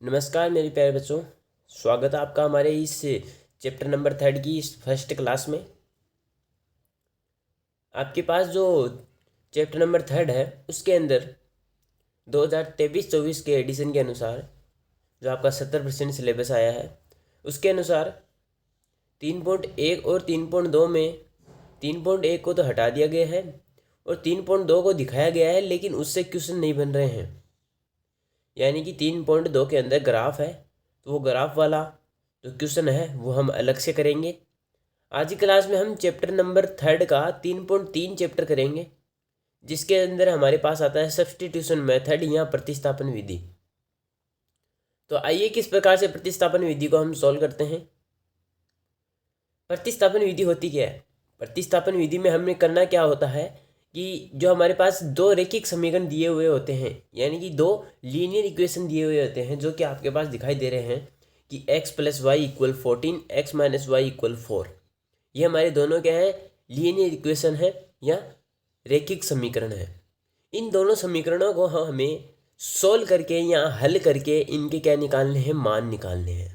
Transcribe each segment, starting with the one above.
नमस्कार मेरे प्यारे बच्चों। स्वागत है आपका हमारे इस चैप्टर नंबर 3 की इस फर्स्ट क्लास में। आपके पास जो चैप्टर नंबर 3 है उसके अंदर 2023-24 के एडिशन के अनुसार जो आपका 70% सिलेबस आया है उसके अनुसार 3.1 और 3.2 में 3.1 को तो हटा दिया गया है और 3.2 को दिखाया गया है, लेकिन उससे क्वेश्चन नहीं बन रहे हैं। यानी कि 3.2 के अंदर ग्राफ है, तो वो ग्राफ वाला जो क्वेश्चन है वो हम अलग से करेंगे। आज की क्लास में हम चैप्टर नंबर 3 का 3.3 चैप्टर करेंगे, जिसके अंदर हमारे पास आता है सब्स्टिट्यूशन मेथड या प्रतिस्थापन विधि। तो आइए किस प्रकार से प्रतिस्थापन विधि को हम सॉल्व करते हैं। प्रतिस्थापन विधि होती क्या है? प्रतिस्थापन विधि में हमें करना क्या होता है कि जो हमारे पास दो रैखिक समीकरण दिए हुए होते हैं, यानी कि दो लीनियर इक्वेशन दिए हुए होते हैं, जो कि आपके पास दिखाई दे रहे हैं कि x + y = 14, x - y = 4। ये हमारे दोनों क्या हैं? लीनियर इक्वेशन है या रैखिक समीकरण है। इन दोनों समीकरणों को हमें सोल्व करके या हल करके इनके क्या निकालने हैं? मान निकालने हैं।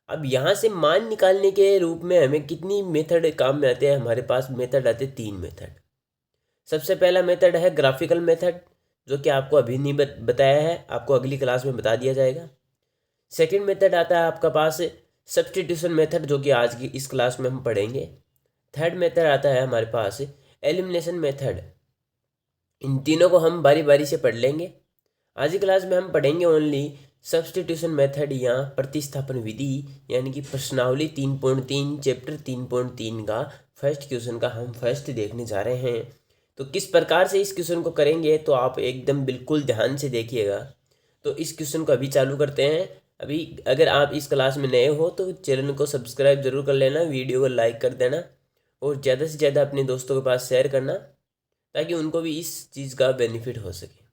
अब यहाँ से मान निकालने के रूप में हमें कितनी मेथड काम में आते हैं? हमारे पास मेथड आते हैं 3 मेथड। सबसे पहला मेथड है ग्राफिकल मेथड, जो कि आपको अभी नहीं बताया है, आपको अगली क्लास में बता दिया जाएगा। सेकंड मेथड आता है आपका पास सब्स्टिट्यूशन मेथड, जो कि आज की इस क्लास में हम पढ़ेंगे। थर्ड मेथड आता है हमारे पास एलिमिनेशन मेथड। इन तीनों को हम बारी बारी से पढ़ लेंगे। आज की क्लास में हम पढ़ेंगे ओनली सब्स्टिट्यूशन मेथड या प्रतिस्थापन विधि, यानी कि प्रश्नावली 3.3 चैप्टर 3.3 का फर्स्ट क्वेश्चन का हम फर्स्ट देखने जा रहे हैं। तो किस प्रकार से इस क्वेश्चन को करेंगे तो आप एकदम बिल्कुल ध्यान से देखिएगा। तो इस क्वेश्चन को अभी चालू करते हैं। अभी अगर आप इस क्लास में नए हो तो चैनल को सब्सक्राइब जरूर कर लेना, वीडियो को लाइक कर देना और ज़्यादा से ज़्यादा अपने दोस्तों के पास शेयर करना, ताकि उनको भी इस चीज़ का बेनिफिट हो सके।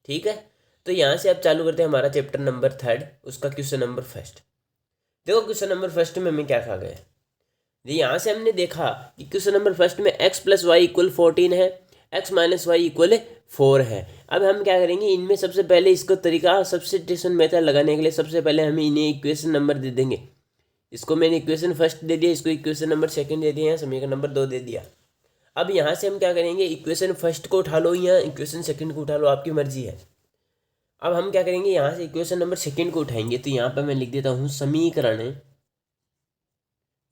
ठीक है, तो यहाँ से अब चालू करते हैं हमारा चैप्टर नंबर 3, उसका क्वेश्चन नंबर फर्स्ट। देखो क्वेश्चन नंबर फर्स्ट में हमें क्या कहा गया है। यहाँ से हमने देखा कि क्वेश्चन नंबर फर्स्ट में x + y = 14 है, x - y = 4 है। अब हम क्या करेंगे, इनमें सबसे पहले इसको तरीका सब्स्टिट्यूशन मेथड लगाने के लिए सबसे पहले हम इन्हें इक्वेशन नंबर दे देंगे। इसको मैंने इक्वेशन फर्स्ट दे दिया, इसको इक्वेशन नंबर सेकंड दे दिया, समीकरण नंबर 2 दे दिया। अब यहाँ से हम क्या करेंगे, इक्वेशन फर्स्ट को उठा लो या इक्वेशन सेकंड को उठा लो, आपकी मर्जी है। अब हम क्या करेंगे, यहाँ से इक्वेशन नंबर सेकंड को उठाएंगे। तो यहाँ पर मैं लिख देता हूँ समीकरण,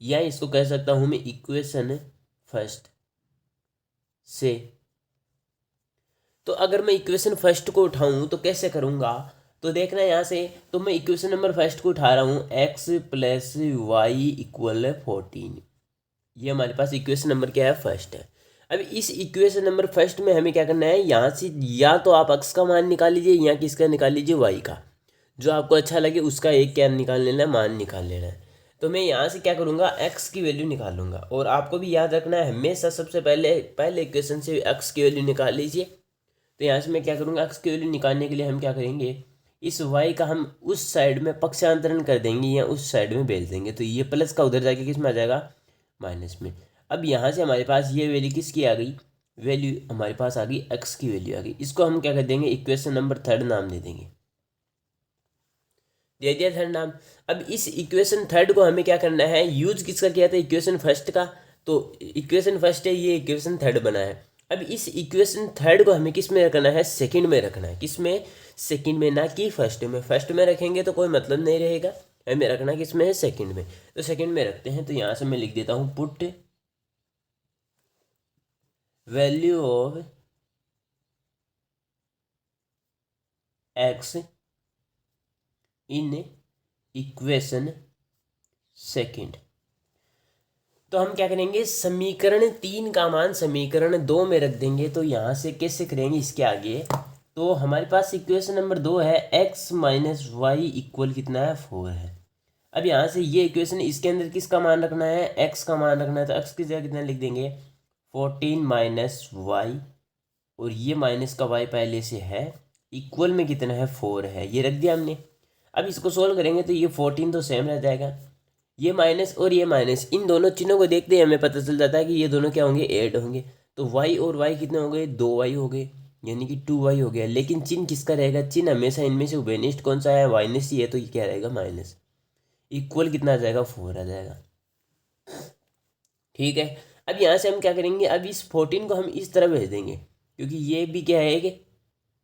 या इसको कह सकता हूँ मैं इक्वेशन फर्स्ट से। तो अगर मैं इक्वेशन फर्स्ट को उठाऊँ तो कैसे करूँगा, तो देखना यहाँ से। तो मैं इक्वेशन नंबर फर्स्ट को उठा रहा हूँ, x + y = 14। ये हमारे पास इक्वेशन नंबर क्या है? फर्स्ट है। अब इस इक्वेशन नंबर फर्स्ट में हमें क्या करना है, यहाँ से या तो आप x का मान निकाल लीजिए या किसका निकाल लीजिए, y का। जो आपको अच्छा लगे उसका एक क्या निकाल लेना है, मान निकाल लेना है। तो मैं यहाँ से क्या करूँगा, x की वैल्यू निकालूंगा। और आपको भी याद रखना है, हमेशा सबसे पहले इक्वेशन से x की वैल्यू निकाल लीजिए। तो यहाँ से मैं क्या करूँगा, x की वैल्यू निकालने के लिए हम क्या करेंगे, इस y का हम उस साइड में पक्षांतरण कर देंगे या उस साइड में भेज देंगे। तो ये प्लस का उधर जाके किस में आ जाएगा, माइनस में। अब यहाँ से हमारे पास ये वैल्यू किसकी आ गई, वैल्यू हमारे पास आ गई x की वैल्यू आ गई। इसको हम क्या कर देंगे, इक्वेशन नंबर 3 नाम दे देंगे। दे दिया 3 नाम। अब इस इक्वेशन 3 को हमें क्या करना है, यूज किसका किया था, इक्वेशन फर्स्ट का। तो इक्वेशन फर्स्ट है, ये इक्वेशन 3 बना है। अब इस इक्वेशन 3 को हमें किस में रखना है, सेकंड में रखना है। किस में, सेकंड में, ना कि फर्स्ट में। फर्स्ट में रखेंगे तो कोई मतलब नहीं रहेगा, हमें रखना किस में है, सेकंड में। तो सेकंड में रखते हैं। तो यहाँ से मैं लिख देता हूँ, put value of x in equation second. तो हम क्या करेंगे, समीकरण 3 का मान समीकरण 2 में रख देंगे। तो यहाँ से कैसे करेंगे इसके आगे, तो हमारे पास इक्वेशन नंबर 2 है, x - y = कितना है, 4 है। अब यहाँ से ये इक्वेशन, इसके अंदर किसका मान रखना है, x का मान रखना है। तो x की जगह कितना लिख देंगे, 14 - y, और ये माइनस का y पहले से है, इक्वल में कितना है, 4 है। ये रख दिया हमने। अब इसको सोल्व करेंगे तो ये 14 तो सेम रह जाएगा, ये माइनस और ये माइनस, इन दोनों चिन्हों को देखते ही हमें पता चल जाता है कि ये दोनों क्या होंगे, ऐड होंगे। तो y और y कितने हो गए, 2y हो गए। यानी कि 2y हो गया। लेकिन चिन्ह किसका रहेगा, चिन्ह हमेशा इनमें से उभयनिष्ठ कौन सा है, माइनस ही है, तो ये क्या रहेगा माइनस। इक्वल कितना आ जाएगा 4 आ जाएगा। ठीक है, अब यहाँ से हम क्या करेंगे, अब इस 14 को हम इस तरह भेज देंगे, क्योंकि ये भी क्या है कि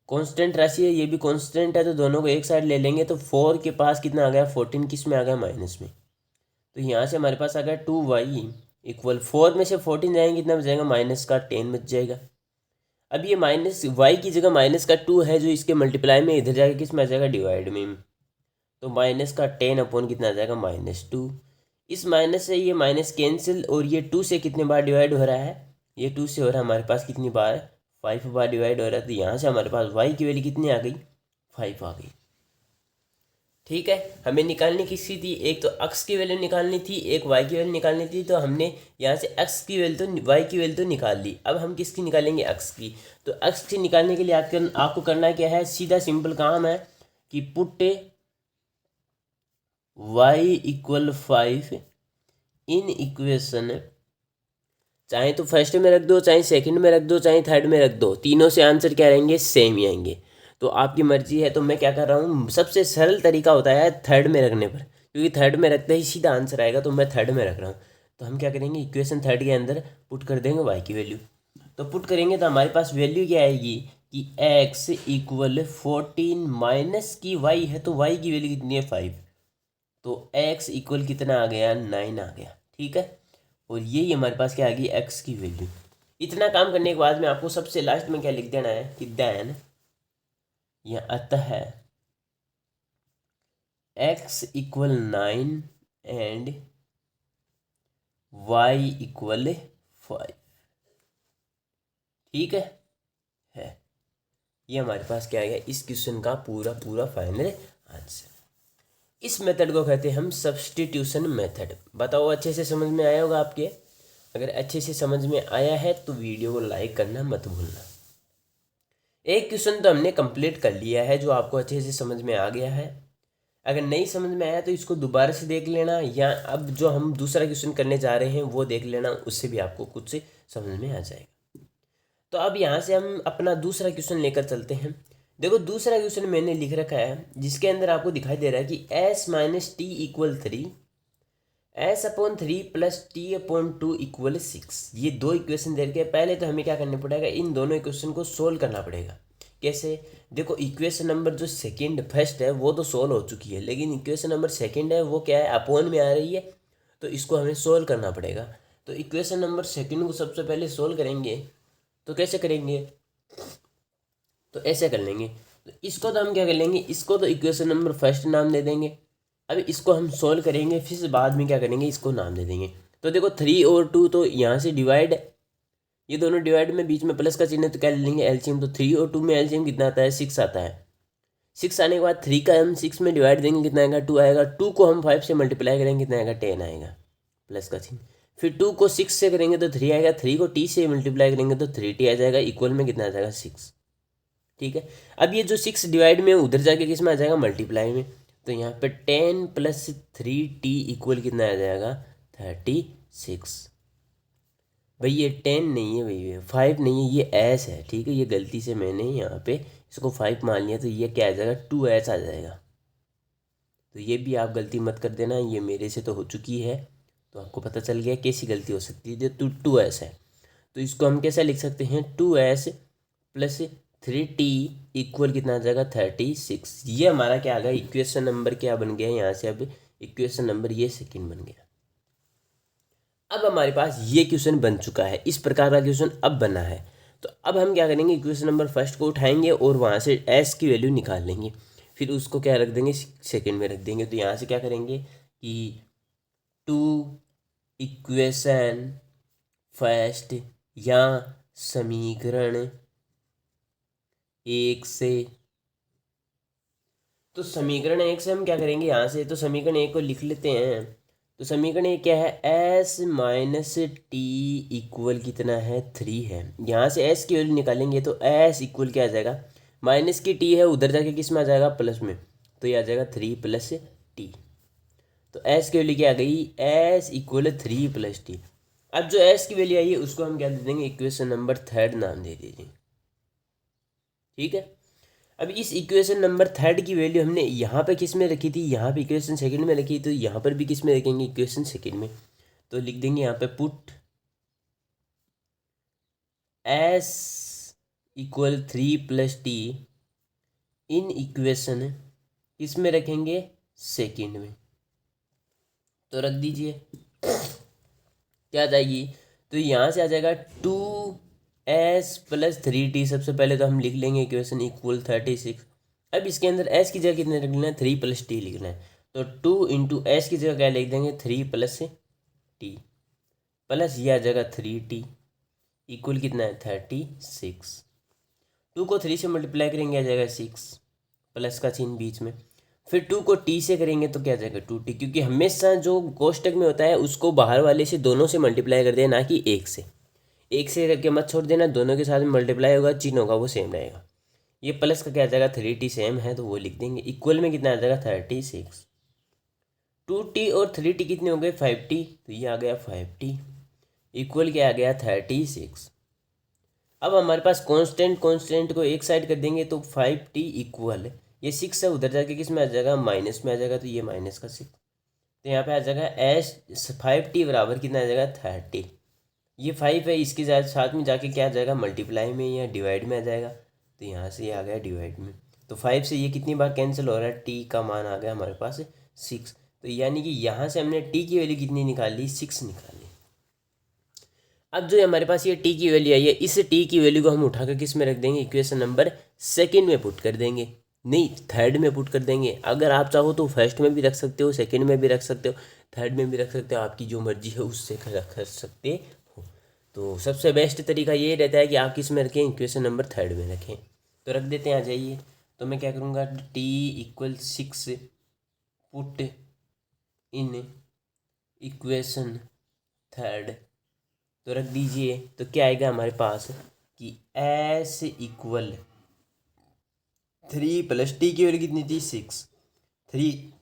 कांस्टेंट राशि है, ये भी कांस्टेंट है, तो दोनों को एक साइड ले लेंगे। तो 4 के पास कितना आ गया, 14 किस में आ गया, माइनस में। तो यहाँ से हमारे पास आ गया 2y इक्वल 4 में से 14 जाएंगे, कितना बच जाएगा, माइनस का 10 बच जाएगा। अब ये माइनस y की जगह माइनस का 2 है, जो इसके मल्टीप्लाई में इधर जाएगा किस में आ जाएगा, डिवाइड में। तो माइनस का 10 अपॉन कितना आ जाएगा, -2। इस माइनस से ये माइनस कैंसिल, और ये 2 से कितने बार डिवाइड हो रहा है, ये 2 से हो रहा है हमारे पास कितनी बार, 5 बार डिवाइड हो रहा है। तो यहाँ से हमारे पास y की वैल्यू कितनी आ गई, 5 आ गई। ठीक है, हमें निकालनी किसकी थी, एक तो x की वैल्यू निकालनी थी, एक y की वैल्यू निकालनी थी। तो हमने यहाँ से x की वैल्यू तो y की वैल्यू तो निकाल ली। अब हम किसकी निकालेंगे, x की। तो x की निकालने के लिए आपको करना क्या है, सीधा सिंपल काम है कि put y equal 5 in equation, चाहे तो फर्स्ट में रख दो, चाहे सेकंड में रख दो, चाहे थर्ड में रख दो, तीनों से आंसर क्या रहेंगे, सेम ही आएंगे। तो आपकी मर्जी है। तो मैं क्या कर रहा हूँ, सबसे सरल तरीका होता है थर्ड में रखने पर, क्योंकि थर्ड में रखते ही सीधा आंसर आएगा। तो मैं थर्ड में रख रहा हूँ। तो हम क्या करेंगे, इक्वेशन थर्ड के अंदर पुट कर देंगे y की वैल्यू। तो पुट करेंगे तो हमारे पास वैल्यू क्या आएगी कि x इक्वल 14 माइनस की y है, तो y की वैल्यू कितनी है, 5। तो x इक्वल कितना आ गया, 9 आ गया। ठीक है, और यही हमारे पास क्या आ गई, x की वैल्यू। इतना काम करने के बाद में आपको सबसे लास्ट में क्या लिख देना है कि देन या अतः x equal 9 and y equal 5। ठीक है, ये हमारे पास क्या आ गया, इस क्वेश्चन का पूरा पूरा फाइनल आंसर। इस मेथड को कहते हैं हम सब्स्टिट्यूशन मेथड। बताओ अच्छे से समझ में आया होगा आपके। अगर अच्छे से समझ में आया है तो वीडियो को लाइक करना मत भूलना। एक क्वेश्चन तो हमने कंप्लीट कर लिया है, जो आपको अच्छे से समझ में आ गया है। अगर नहीं समझ में आया तो इसको दोबारा से देख लेना, या अब जो हम दूसरा क्वेश्चन करने जा रहे हैं वो देख लेना, उससे भी आपको कुछ से समझ में आ जाएगा। तो अब यहाँ से हम अपना दूसरा क्वेश्चन लेकर चलते हैं। देखो, दूसरा क्वेश्चन मैंने लिख रखा है, जिसके अंदर आपको दिखाई दे रहा है कि s minus T equal 3, s upon 3 plus T upon 2 equal 6। ये दो इक्वेशन दे रखे हैं। पहले तो हमें क्या करना पड़ेगा, इन दोनों इक्वेशन को सोल्व करना पड़ेगा। कैसे, देखो इक्वेशन नंबर जो सेकंड फर्स्ट है वो तो सोल्व हो चुकी है, लेकिन इक्वेशन नंबर सेकंड है वो क्या है, अपॉन में आ रही है, तो इसको हमें सोल्व करना पड़ेगा। तो इक्वेशन नंबर सेकंड को सबसे पहले सोल्व करेंगे। तो कैसे करेंगे, तो ऐसे कर लेंगे। तो इसको तो हम क्या कर लेंगे, इसको तो इक्वेशन नंबर फर्स्ट नाम दे देंगे। अब इसको हम सोल्व करेंगे, फिर से बाद में क्या करेंगे, इसको नाम दे देंगे। तो देखो 3 और 2 तो यहाँ से डिवाइड, ये दोनों डिवाइड में बीच में प्लस का चिन्ह, तो क्या ले लेंगे एलसीएम। तो 3 और 2 में एलसीएम कितना आता है, 6 आता है। 6 आने के बाद 3 का हम 6 में डिवाइड देंगे, कितना आएगा, 2 आएगा। 2 को हम 5 से मल्टीप्लाई करेंगे, कितना आएगा, 10 आएगा, प्लस का चिन्ह। फिर 2 को 6 से करेंगे तो 3 आएगा। 3 को t से मल्टीप्लाई करेंगे तो 3t आ जाएगा, इक्वल में कितना आ जाएगा, 6। ठीक है, अब ये जो 6 डिवाइड में उधर जाके किस में आ जाएगा, मल्टीप्लाई में। तो यहाँ पे 10 प्लस 3t इक्वल कितना आ जाएगा, 36। भाई ये 10 नहीं है, भाई ये 5 नहीं है, ये s है। ठीक है, ये गलती से मैंने यहाँ पे इसको 5 मान लिया, तो ये क्या आ जाएगा, 2s आ जाएगा। तो ये भी आप गलती मत कर देना, ये मेरे से तो हो चुकी है। तो आपको पता चल गया कैसी गलती हो सकती है, जो 2s है। तो इसको हम कैसे लिख सकते हैं, 2s प्लस 3t इक्वल कितना आ जाएगा, 36। ये हमारा क्या आ गया, इक्वेशन नंबर क्या बन गया यहाँ से, अब इक्वेशन नंबर ये सेकंड बन गया। अब हमारे पास ये क्वेश्चन बन चुका है, इस प्रकार का क्वेश्चन अब बना है। तो अब हम क्या करेंगे, इक्वेशन नंबर फर्स्ट को उठाएंगे और वहाँ से s की वैल्यू निकाल लेंगे, फिर उसको क्या रख देंगे, सेकंड में रख देंगे। तो यहाँ से क्या करेंगे कि 2 इक्वेशन फर्स्ट या समीकरण 1 से, तो समीकरण 1 से हम क्या करेंगे, यहाँ से तो समीकरण 1 को लिख लेते हैं। तो समीकरण 1 क्या है, s माइनस टी इक्वल कितना है, 3 है। यहाँ से s की वैल्यू निकालेंगे तो s इक्वल क्या आ जाएगा, माइनस की t है, उधर जाके किस में आ जाएगा, प्लस में। तो ये आ जाएगा 3 प्लस टी। तो s की वैल्यू क्या आ गई, s इक्वल 3 प्लस टी। अब जो s की वैल्यू आई है उसको हम क्या दे देंगे, इक्वेशन नंबर थर्ड नाम दे दीजिए। ठीक है। अब इस इक्वेशन नंबर थर्ड की वैल्यू हमने यहाँ पे किस में रखी थी, यहाँ पे इक्वेशन सेकंड में रखी, तो यहाँ पर भी किस में रखेंगे, इक्वेशन सेकंड में। तो लिख देंगे यहाँ पे put S equal 3+t in equation किस में रखेंगे, सेकंड में। तो रख दीजिए, क्या आ जाएगी, तो यहाँ से आ जाएगा 2s+3t। सबसे पहले तो हम लिख लेंगे इक्वेशन इक्वल 36। अब इसके अंदर s की जगह कितने लिखना है, 3+t लिखना है। तो 2 × s की जगह क्या लिख देंगे, 3+t प्लस यह आ जाएगा 3t इक्वल कितना है, 36। 2 को 3 से मल्टीप्लाई करेंगे आ जाएगा 6, प्लस का चिन्ह बीच में। फिर 2 को t से करेंगे तो क्या आ जाएगा 2t, क्योंकि हमेशा जो कोष्टक में होता है उसको बाहर वाले से दोनों से मल्टीप्लाई कर देना, ना कि एक से करके मत छोड़ देना, दोनों के साथ में मल्टीप्लाई होगा, चिन्ह होगा वो सेम रहेगा। ये प्लस का क्या आ जाएगा, 3t सेम है तो वो लिख देंगे। इक्वल में कितना आ जाएगा, 36। 2t और 3t कितने हो गए, 5t, तो ये आ गया 5t इक्वल क्या आ गया, 36। अब हमारे पास कांस्टेंट को एक साइड कर देंगे तो 5t इक्वल, ये 6 है उधर जाके किस में आ जाएगा, माइनस में आ जाएगा, तो ये माइनस का 6। तो यहाँ पे आ जाएगा एस 5t बराबर कितना आ जाएगा, 30। ये 5 है, इसके साथ में जाके क्या आ जाएगा, मल्टीप्लाई में या डिवाइड में आ जाएगा। तो यहाँ से ये आ गया डिवाइड में। तो 5 से ये कितनी बार कैंसिल हो रहा है, t का मान आ गया हमारे पास 6। तो यानी कि यहाँ से हमने t की वैल्यू कितनी निकाल ली, 6 निकाल ली। अब जो हमारे पास ये t की वैल्यू आई है, इस t की वैल्यू को हम उठाकर किस में रख देंगे, इक्वेशन नंबर सेकंड में पुट कर देंगे, नहीं थर्ड में पुट कर देंगे। अगर आप चाहो तो फर्स्ट में भी रख सकते हो, सेकंड में भी रख सकते हो, थर्ड में भी रख सकते हो, आपकी जो मर्जी है उससे रख सकते हो। तो सबसे बेस्ट तरीका ये रहता है कि आप किस में रखें, इक्वेशन नंबर थर्ड में रखें। तो रख देते हैं, आ जाइए। तो मैं क्या करूँगा, t equal 6 put in equation third, तो रख दीजिए। तो क्या आएगा हमारे पास कि s इक्वल 3+t की वैल्यू कितनी थी, 6, 3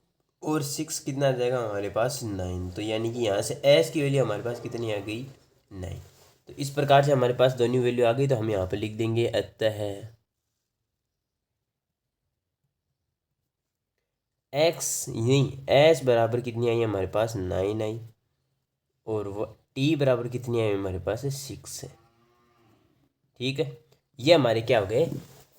और 6 कितना आ जाएगा हमारे पास, 9। तो यानी कि यहाँ से s की वैल्यू हमारे पास कितनी आ गई, 9। तो इस प्रकार से हमारे पास दोनों वैल्यू आ गई। तो हम यहाँ पर लिख देंगे, अतः x नहीं s बराबर कितनी आई हमारे पास, 9 आई, और वो t बराबर कितनी आई हमारे पास, 6 है। ठीक है, ये हमारे क्या हो गए,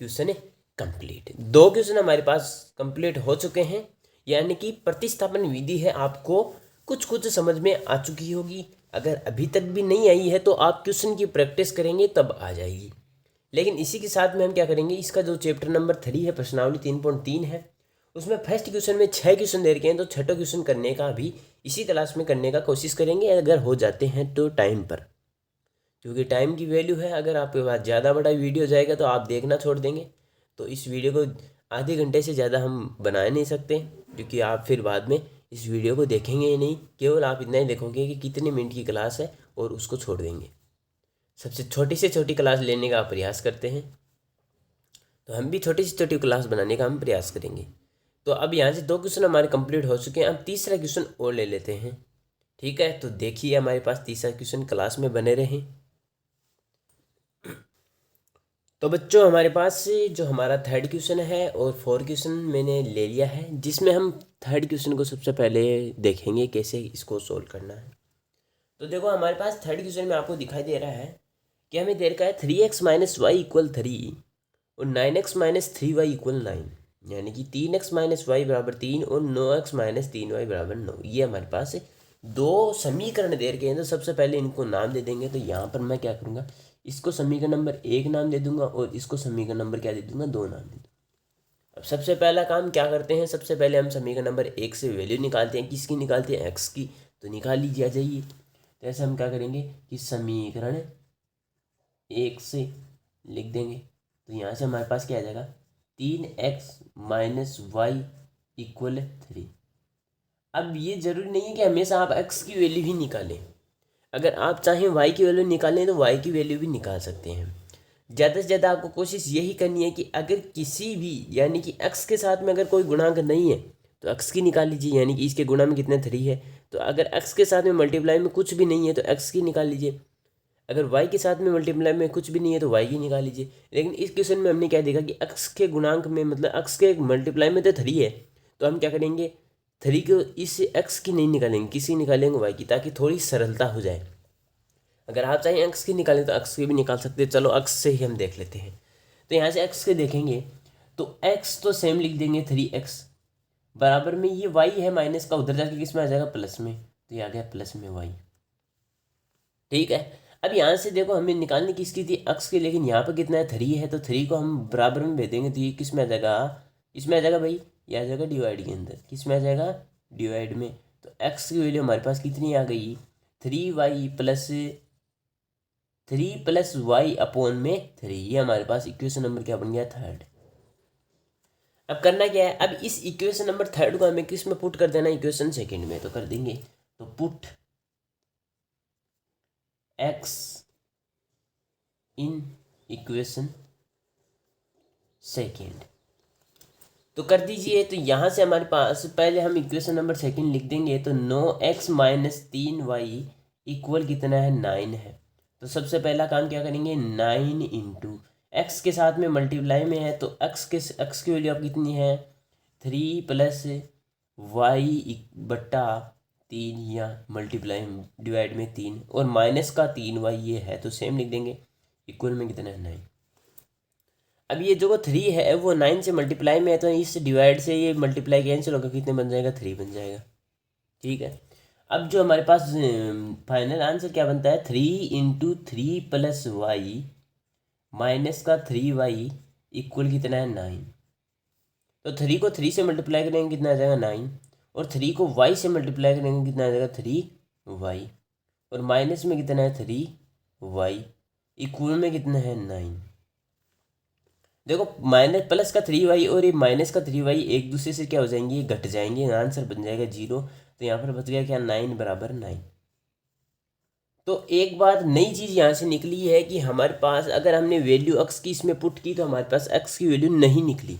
क्वेश्चन कंप्लीट। 2 क्वेश्चन हमारे पास कंप्लीट हो चुके हैं, यानी कि प्रतिस्थापन विधि है आपको कुछ समझ में आ चुकी होगी। अगर अभी तक भी नहीं आई है तो आप क्वेश्चन की प्रैक्टिस करेंगे तब आ जाएगी। लेकिन इसी के साथ में हम क्या करेंगे, इसका जो चैप्टर नंबर 3 है, प्रश्नावली 3.3 है, उसमें फर्स्ट क्वेश्चन में 6 क्वेश्चन दे रखे हैं। तो छठा क्वेश्चन करने का भी इसी क्लास में करने का कोशिश करेंगे, अगर हो जाते हैं तो टाइम पर, क्योंकि टाइम की वैल्यू है। अगर आपके पास ज़्यादा बड़ा वीडियो जाएगा तो आप देखना छोड़ देंगे। तो इस वीडियो को आधे घंटे से ज़्यादा हम बना नहीं सकते, क्योंकि आप फिर बाद में इस वीडियो को देखेंगे ही नहीं, केवल आप इतना ही देखोगे कि कितने मिनट की क्लास है और उसको छोड़ देंगे। सबसे छोटी से छोटी क्लास लेने का प्रयास करते हैं, तो हम भी छोटी से छोटी क्लास बनाने का हम प्रयास करेंगे। तो अब यहाँ से 2 क्वेश्चन हमारे कंप्लीट हो चुके हैं। अब तीसरा क्वेश्चन और ले लेते हैं। ठीक है, तो देखिए हमारे पास तीसरा क्वेश्चन, क्लास में बने रहें। तो बच्चों हमारे पास जो हमारा थर्ड क्वेश्चन है और 4 क्वेश्चन मैंने ले लिया है, जिसमें हम थर्ड क्वेश्चन को सबसे पहले देखेंगे कैसे इसको सोल्व करना है। तो देखो हमारे पास थर्ड क्वेश्चन में आपको दिखाई दे रहा है कि हमें दे रखा है 3x - y = 3 और 9x - 3y = 9, यानी कि 3x - y = 3 और 9x - 3y = 9। ये हमारे पास 2 समीकरण दे रखे हैं। तो सबसे पहले इनको नाम दे देंगे। तो यहाँ पर मैं क्या करूँगा, इसको समीकरण नंबर 1 नाम दे दूंगा और इसको समीकरण नंबर क्या दे दूंगा, 2 नाम दे दूंगा। अब सबसे पहला काम क्या करते हैं, सबसे पहले हम समीकरण नंबर 1 से वैल्यू निकालते हैं। किसकी निकालते हैं, x की। तो निकाल लीजिए, आ जाइए। तो ऐसे हम क्या करेंगे कि समीकरण 1 से लिख देंगे। तो यहाँ से हमारे पास क्या आ जाएगा, 3x - y = 3। अब ये जरूरी नहीं है कि हमेशा आप x की वैल्यू ही निकालें। अगर आप चाहें y की वैल्यू निकालें तो y की वैल्यू भी निकाल सकते हैं। ज़्यादा से ज़्यादा आपको कोशिश यही करनी है कि अगर किसी भी, यानी कि x के साथ में अगर कोई गुणांक नहीं है तो x की निकाल लीजिए, यानी कि इसके गुणा में कितने 3 है। तो अगर x के साथ में मल्टीप्लाई में कुछ भी नहीं है तो x की निकाल लीजिए। अगर y के साथ में मल्टीप्लाई में कुछ भी नहीं है तो y की निकाल लीजिए। लेकिन इस क्वेश्चन में हमने क्या देखा कि x के गुणांक में मतलब x के मल्टीप्लाई में तो 3 है, तो हम क्या करेंगे 3 को इस x की नहीं निकालेंगे, किसी निकालेंगे y की, ताकि थोड़ी सरलता हो जाए। अगर आप चाहें x की निकालें तो x की भी निकाल सकते हैं। चलो x से ही हम देख लेते हैं। तो यहाँ से x के देखेंगे तो x तो सेम लिख देंगे 3x बराबर में ये y है माइनस का, उधर जाके किस में आ जाएगा प्लस में, तो ये आ गया प्लस में y। ठीक है। अब यहाँ से देखो हमें निकालने किसकी थी x की, लेकिन यहाँ पर कितना है 3 है, तो 3 को हम बराबर में भेज देंगे तो ये किस में आ जाएगा, इसमें आ जाएगा भाई, ये आ जाएगा डिवाइड के अंदर, किस में आ जाएगा डिवाइड में। तो x की वैल्यू हमारे पास कितनी आ गई 3y+3+y/3 ये हमारे पास इक्वेशन नंबर क्या बन गया 3rd। अब करना क्या है, अब इस इक्वेशन नंबर 3rd को हमें किस में पुट कर देना इक्वेशन 2nd में, तो कर देंगे तो put x in equation 2nd तो कर दीजिए। तो यहाँ से हमारे पास पहले हम इक्वेशन नंबर 2nd लिख देंगे, तो 9x - 3y इक्वल कितना है 9 है। तो सबसे पहला काम क्या करेंगे 9 इंटू एक्स के साथ में मल्टीप्लाई में है, तो एक्स की वैल्यू अब कितनी है 3+y/3 या मल्टीप्लाई डिवाइड में 3 और माइनस का 3y ये है, तो सेम लिख देंगे इक्वल में कितना है 9। अब ये जो 3 है वो 9 से मल्टीप्लाई में है, तो इस डिवाइड से ये मल्टीप्लाई कैंसिल होगा, कितने बन जाएगा 3 बन जाएगा। ठीक है। अब जो हमारे पास फाइनल आंसर क्या बनता है 3 × 3+y माइनस का 3y इक्वल कितना है 9। तो 3 को 3 से मल्टीप्लाई करेंगे कितना आ जाएगा 9, और 3 को y से मल्टीप्लाई करेंगे कितना आ जाएगा 3y, और माइनस में कितना है 3y इक्वल में कितना है 9। देखो माइनस प्लस का 3y और ये माइनस का 3y एक दूसरे से क्या हो जाएंगे, घट जाएंगे, आंसर बन जाएगा 0। तो यहाँ पर बच गया क्या 9 बराबर 9। तो एक बात नई चीज़ यहाँ से निकली है कि हमारे पास अगर हमने वैल्यू x की इसमें पुट की तो हमारे पास x की वैल्यू नहीं निकली।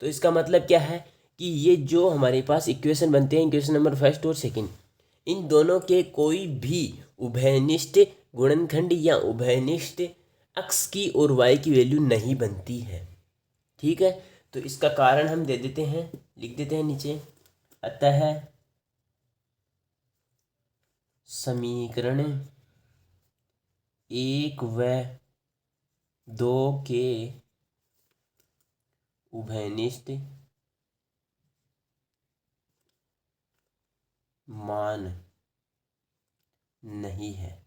तो इसका मतलब क्या है कि ये जो हमारे पास इक्वेशन बनते हैं इक्वेशन नंबर 1st और 2nd, इन दोनों के कोई भी उभयनिष्ठ गुणनखंड या उभयनिष्ठ x की और y की वैल्यू नहीं बनती है। ठीक है। तो इसका कारण हम दे देते हैं, लिख देते हैं नीचे, अतः समीकरण 1 व 2 के उभयनिष्ठ मान नहीं है।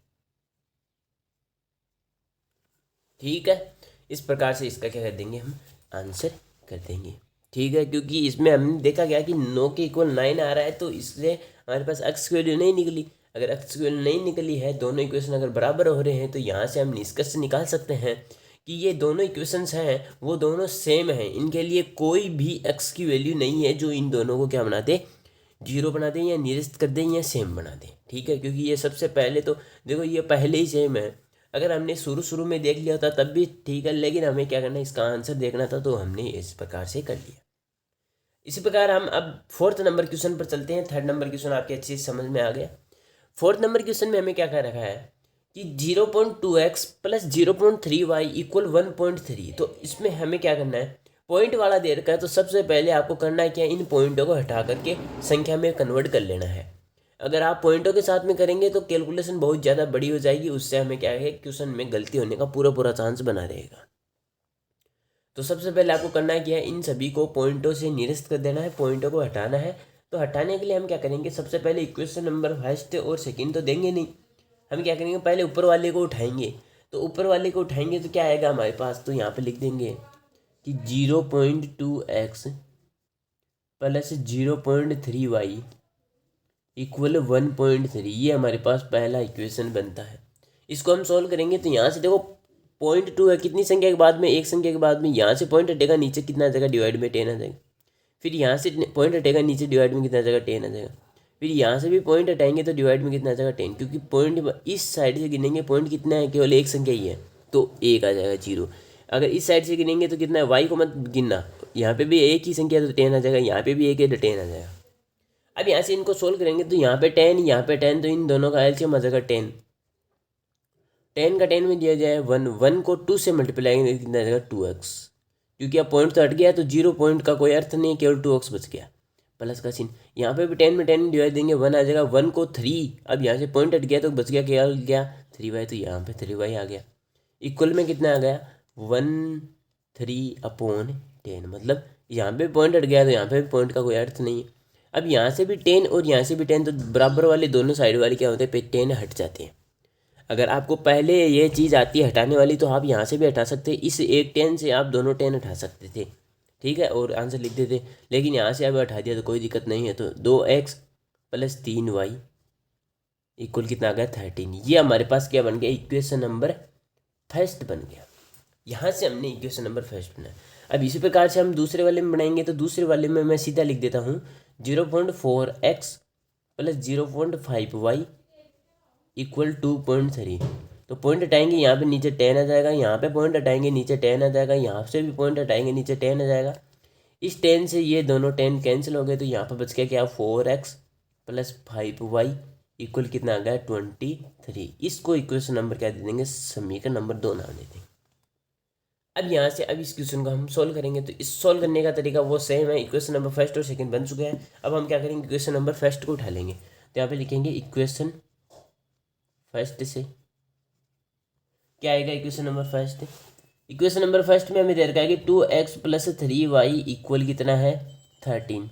ठीक है। इस प्रकार से इसका क्या कर देंगे हम आंसर कर देंगे। ठीक है। क्योंकि इसमें हमने देखा गया कि 9 के इक्वल 9 आ रहा है, तो इसलिए हमारे पास x की वैल्यू नहीं निकली। अगर x की वैल्यू नहीं निकली है, दोनों इक्वेशन अगर बराबर हो रहे हैं, तो यहाँ से हम निष्कर्ष निकाल सकते हैं कि ये दोनों इक्वेशंस हैं वो दोनों सेम हैं, इनके लिए कोई भी x की वैल्यू नहीं है जो इन दोनों को क्या बना दे 0 बना दें या निरस्त कर दें या सेम बना दें। ठीक है। क्योंकि ये सबसे पहले तो देखो ये पहले ही सेम है, अगर हमने शुरू में देख लिया होता तब भी ठीक है, लेकिन हमें क्या करना है इसका आंसर देखना था, तो हमने इस प्रकार से कर लिया। इसी प्रकार हम अब 4th नंबर क्वेश्चन पर चलते हैं। 3rd नंबर क्वेश्चन आपके अच्छे से समझ में आ गया। 4th नंबर क्वेश्चन में हमें क्या कह रखा है कि 0.2x + 0.3y = 1.3। तो इसमें हमें क्या करना है, पॉइंट वाला दे रखा है, तो सबसे पहले आपको करना है क्या, इन पॉइंटों को हटा करके संख्या में कन्वर्ट कर लेना है। अगर आप पॉइंटों के साथ में करेंगे तो कैलकुलेशन बहुत ज़्यादा बड़ी हो जाएगी, उससे हमें क्या है क्वेश्चन में गलती होने का पूरा चांस बना रहेगा। तो सबसे पहले आपको करना है क्या, इन सभी को पॉइंटों से निरस्त कर देना है, पॉइंटों को हटाना है। तो हटाने के लिए हम क्या करेंगे, सबसे पहले इक्वेशन नंबर 1st और 2nd तो देंगे नहीं, हम क्या करेंगे पहले ऊपर वाले को उठाएंगे। तो ऊपर वाले को उठाएंगे तो क्या आएगा हमारे पास, तो यहाँ पे लिख देंगे कि 0.2x + 0.3y = 1.3। ये हमारे पास पहला इक्वेशन बनता है। इसको हम सॉल्व करेंगे तो यहाँ से देखो 0.2 है, कितनी संख्या के बाद में, एक संख्या के बाद में, यहाँ से पॉइंट हटेगा नीचे कितना आ जाएगा डिवाइड में 10 आ जाएगा। फिर यहाँ से पॉइंट हटेगा नीचे डिवाइड में कितना आ जाएगा 10 आ जाएगा। फिर यहाँ से भी पॉइंट हटाएंगे तो डिवाइड में कितना आ जाएगा 10, क्योंकि पॉइंट इस साइड से गिनेंगे पॉइंट कितना है, केवल एक संख्या ही है, तो 1 आ जाएगा 0। अगर इस साइड से गिनेंगे तो कितना है, y को मत गिनना, यहाँ पे भी एक ही संख्या तो 10 आ जाएगा, यहाँ पे भी एक है तो 10 आ जाएगा। अब यहाँ से इनको सोल्व करेंगे तो यहाँ पे 10 यहाँ पे 10, तो इन दोनों का एलसीएम आ जाएगा 10। 10 का 10 में दिया जाए 1, 1 को 2 से मल्टीप्लाई करेंगे कितना आ जाएगा 2x, क्योंकि अब पॉइंट तो हट गया तो 0 पॉइंट का कोई अर्थ नहीं, केवल 2x बच गया, प्लस का चिन्ह। यहाँ पे भी 10 में 10 डिवाइड देंगे 1 आ जाएगा, 1 को 3, अब यहाँ से पॉइंट हट गया तो बच गया क्या 3y, तो यहाँ पे 3y आ गया। इक्वल में कितना आ गया 1/3/10, मतलब यहाँ पे पॉइंट हट गया तो यहाँ पे भी पॉइंट का कोई अर्थ नहीं है। अब यहाँ से भी 10 और यहाँ से भी 10, तो बराबर वाले दोनों साइड वाले क्या होते हैं, पे 10 हट जाते हैं। अगर आपको पहले ये चीज़ आती है हटाने वाली तो आप यहाँ से भी हटा सकते हैं, इस एक 10 से आप दोनों 10 हटा सकते थे, ठीक है, और आंसर लिख देते। लेकिन यहाँ से अब हटा दिया तो कोई दिक्कत नहीं है, तो 2x + 3y इक्वल कितना आ गया 13। ये हमारे पास क्या बन गया, इक्वेशन नंबर फर्स्ट बन गया। यहाँ से हमने इक्वेशन नंबर फर्स्ट बनाया। अब इसी प्रकार से हम दूसरे वाले में बनाएंगे, तो दूसरे वाले में मैं सीधा लिख देता हूँ 0.4x + 0.5y इक्वल 2.3। तो पॉइंट हटाएंगे यहाँ पे नीचे 10 आ जाएगा, यहाँ पे पॉइंट हटाएंगे नीचे 10 आ जाएगा, यहाँ से भी पॉइंट हटाएंगे नीचे 10 आ जाएगा। इस 10 से ये दोनों 10 कैंसिल हो गए, तो यहाँ पर बच गया क्या 4x + 5y इक्वल कितना आ गया 23। इसको इक्वेशन नंबर क्या दे देंगे, समीकरण नंबर 2 नाम दे देंगे। अब यहाँ से अब इस क्वेश्चन को हम सोल्व करेंगे, तो इस सोल्व करने का तरीका वो सेम है, इक्वेशन नंबर फर्स्ट और सेकंड बन चुके हैं। अब हम क्या करेंगे, इक्वेशन नंबर फर्स्ट को उठा लेंगे, तो यहाँ पे लिखेंगे इक्वेशन फर्स्ट से क्या आएगा, equation number first. Equation number first में हमें दे रखा है कि 2x + 3y इक्वल कितना है 13।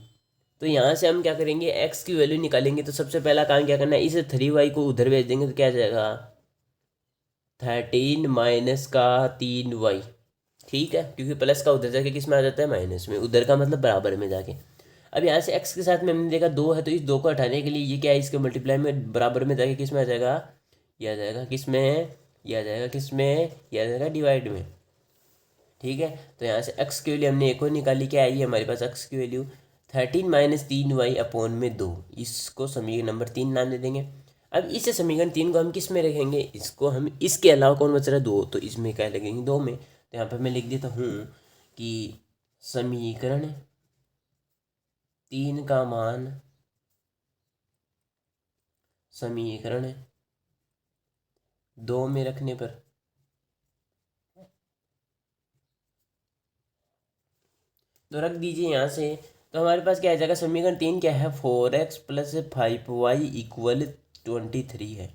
तो यहाँ से हम क्या करेंगे, x की वैल्यू निकालेंगे। तो सबसे पहला काम क्या करना है, इस 3y को उधर भेज देंगे, तो क्या आ जाएगा 13 - 3y, ठीक है, क्योंकि प्लस का उधर जाके किस में आ जाता है, माइनस में, उधर का मतलब बराबर में जाके। अब यहाँ से x के साथ में हमने देखा 2 है, तो इस 2 को हटाने के लिए ये क्या है, इसके मल्टीप्लाई में बराबर में जाके किस में आ जाएगा, ये आ जाएगा किस में, ये आ जाएगा किस में, ये आ जाएगा डिवाइड में, ठीक है। तो यहाँ से x की वैल्यू हमने एक और निकाली, क्या आई है हमारे पास x की वैल्यू 13 - 3y/2। इसको समीकरण नंबर 3 नाम दे देंगे। अब इस समीकरण 3 को हम किस में रखेंगे, इसको हम इसके अलावा कौन बच रहा है 2, तो इसमें क्या लगेंगे 2 में। तो यहाँ पर मैं लिख देता हूँ कि समीकरण 3 का मान समीकरण 2 में रखने पर तो रख दीजिए यहाँ से। तो हमारे पास क्या आ जाएगा, समीकरण 3 क्या है, 4x + 5y इक्वल 23 है।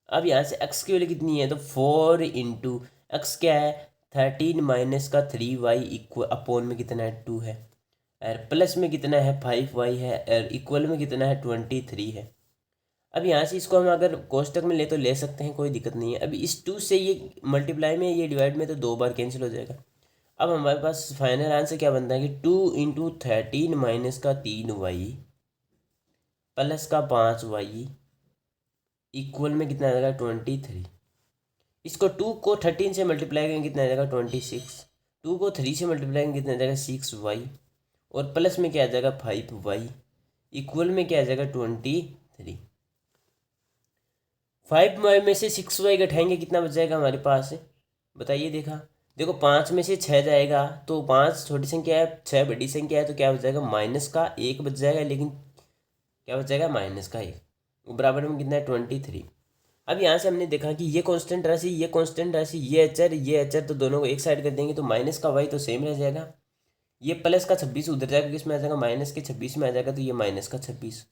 अब यहाँ से x की वैल्यू कितनी है, तो 4 इंटू एक्स क्या है 13 - 3y इक्वल अपॉन में कितना है 2 है, और प्लस में कितना है 5y है, और इक्वल में कितना है 23 है। अब यहाँ से इसको हम अगर कोष्टक में ले तो ले सकते हैं, कोई दिक्कत नहीं है। अभी इस 2 से ये मल्टीप्लाई में, ये डिवाइड में, तो 2 बार कैंसिल हो जाएगा। अब हमारे पास फाइनल आंसर क्या बनता है कि 2 इंटू 13 - 3y प्लस का 5y इक्वल में कितना आ जाएगा 23। इसको 2 को 13 से मल्टीप्लाई करेंगे कितना आ जाएगा 26, 2 को 3 से मल्टीप्लाई करेंगे कितना आ जाएगा 6y, और प्लस में क्या आ जाएगा 5y इक्वल में क्या आ जाएगा 23। 5y में से 6y घटाएंगे कितना बच जाएगा हमारे पास, बताइए। देखो 5 में से 6 जाएगा, तो 5 छोटी संख्या है, 6 बड़ी संख्या है, तो क्या बच जाएगा -1 बच जाएगा, लेकिन क्या बच जाएगा -1, बराबर में कितना है 23। अब यहाँ से हमने देखा कि ये कांस्टेंट राशि, ये कांस्टेंट राशि, ये अचर, तो दोनों को एक साइड कर देंगे तो माइनस का y तो सेम रह जाएगा, ये प्लस का 26 उधर जाएगा किसमें आ जाएगा माइनस के 26 में आ जाएगा, तो ये माइनस का 26।